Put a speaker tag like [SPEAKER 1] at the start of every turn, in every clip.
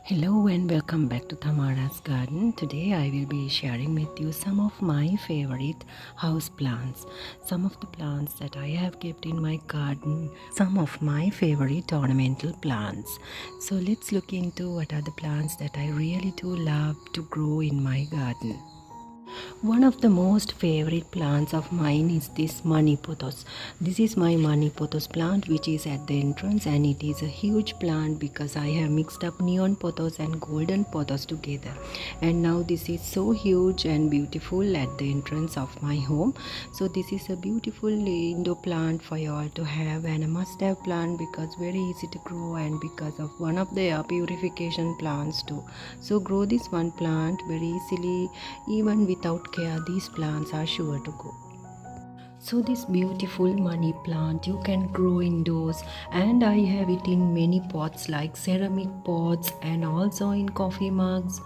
[SPEAKER 1] Hello and welcome back to Thamara's garden. Today I will be sharing with you some of my favorite house plants, some of the plants that I have kept in my garden, some of my favorite ornamental plants. So let's look into what are the plants that I really do love to grow in my garden. One of the most favorite plants of mine is this money pothos. This is my money pothos plant which is at the entrance, and it is a huge plant because I have mixed up neon pothos and golden pothos together, and now this is so huge and beautiful at the entrance of my home. So this is a beautiful Indo plant for you all to have, and a must have plant because very easy to grow and because of one of the air purification plants too. So grow this one plant very easily. Even without care, these plants are sure to go. So this beautiful money plant you can grow indoors, and I have it in many pots like ceramic pots and also in coffee mugs.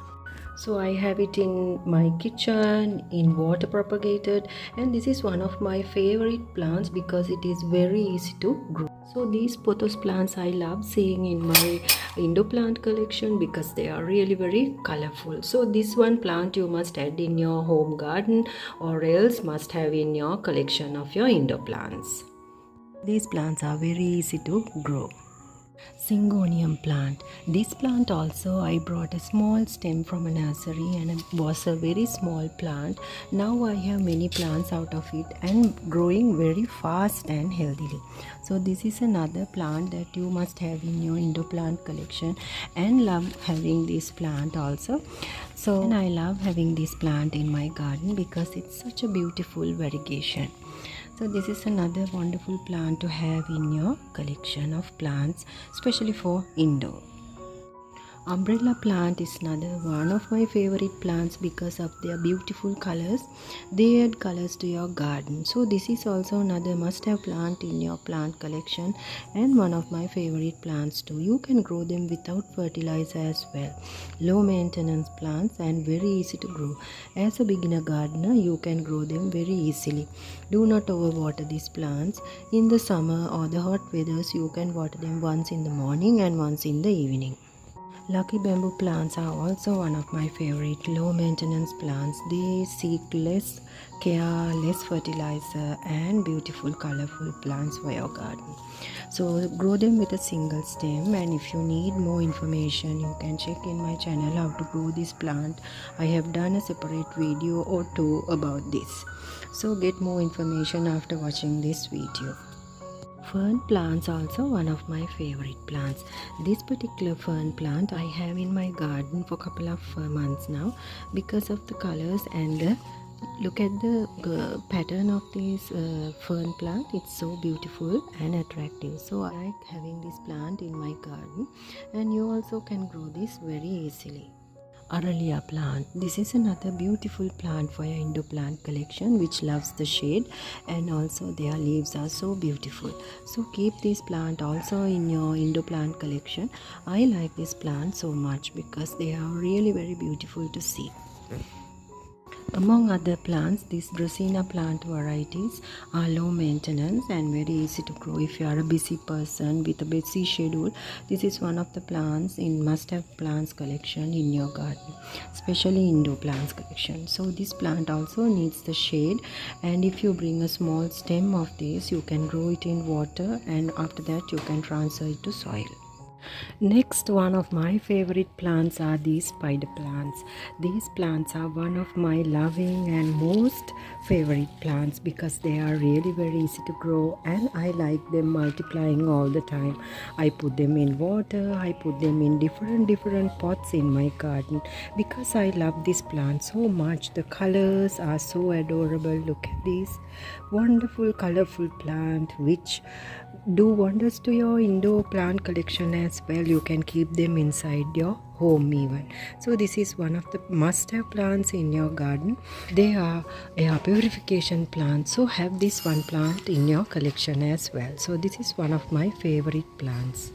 [SPEAKER 1] So I have it in my kitchen, in water propagated, and this is one of my favorite plants because it is very easy to grow. So these pothos plants I love seeing in my Indo Plant collection because they are really very colorful. So this one plant you must add in your home garden or else must have in your collection of your Indo plants. These plants are very easy to grow. Singonium plant. This plant also I brought a small stem from a nursery, and it was a very small plant. Now I have many plants out of it and growing very fast and healthily. So this is another plant that you must have in your Indo plant collection, and love having this plant also. So and I love having this plant in my garden because it's such a beautiful variegation. So this is another wonderful plant to have in your collection of plants, especially for indoor. Umbrella plant is another one of my favorite plants because of their beautiful colors. They add colors to your garden. So this is also another must-have plant in your plant collection, and one of my favorite plants too. You can grow them without fertilizer as well. Low maintenance plants and very easy to grow. As a beginner gardener, you can grow them very easily. Do not overwater these plants. In the summer or the hot weathers, you can water them once in the morning and once in the evening. Lucky bamboo plants are also one of my favorite low maintenance plants. They seek less care, less fertilizer, and beautiful colorful plants for your garden. So grow them with a single stem, and if you need more information you can check in my channel how to grow this plant. I have done a separate video or two about this. So get more information after watching this video. Fern plants also one of my favorite plants. This particular fern plant I have in my garden for a couple of months now because of the colors and the look at the pattern of this fern plant. It's so beautiful and attractive. So I like having this plant in my garden, and you also can grow this very easily. Aurelia plant. This is another beautiful plant for your Indo plant collection which loves the shade, and also their leaves are so beautiful. So keep this plant also in your Indo plant collection. I like this plant so much because they are really very beautiful to see. Among other plants, these Rosina plant varieties are low maintenance and very easy to grow. If you are a busy person with a busy schedule, this is one of the plants in must-have plants collection in your garden, especially Indo plants collection. So this plant also needs the shade, and if you bring a small stem of this, you can grow it in water, and after that you can transfer it to soil. Next, one of my favorite plants are these spider plants. These plants are one of my loving and most favorite plants because they are really very easy to grow, and I like them multiplying all the time. I put them in water, I put them in different pots in my garden because I love this plant so much. The colors are so adorable. Look at this wonderful colorful plant which do wonders to your Indo plant collection as well. You can keep them inside your home even. So this is one of the must-have plants in your garden. They are air purification plants, so have this one plant in your collection as well. So this is one of my favorite plants.